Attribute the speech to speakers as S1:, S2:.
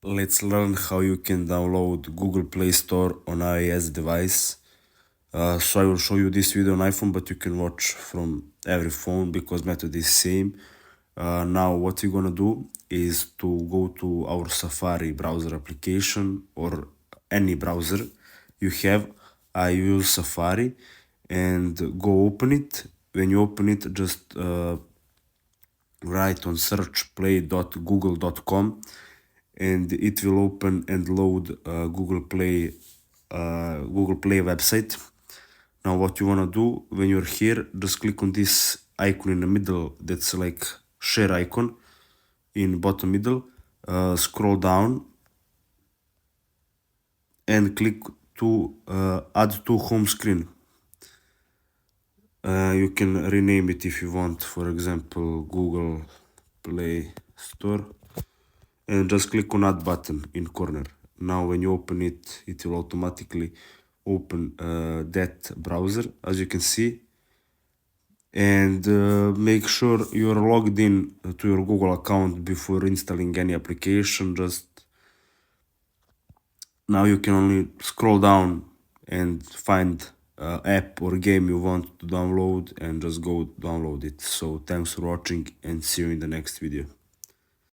S1: Let's learn how you can download Google Play Store on iOS device. So I will show you this video on iPhone, but you can watch from every phone because method is same. Now what we're gonna do is to go to our Safari browser application or any browser you have. I use Safari and go open it. When you open it, just write on search play.google.com and it will open and load Google Play website. Now what you want to do when you're here, just click on this icon in the middle that's like share icon in bottom middle, scroll down and click to add to home screen. You can rename it if you want, for example Google Play Store, and just click on add button in corner. Now when you open it, it will automatically open that browser, as you can see, and make sure you are logged in to your Google account before installing any application. Just now you can only scroll down and find app or game you want to download and just go download it. So thanks for watching and see you in the next video.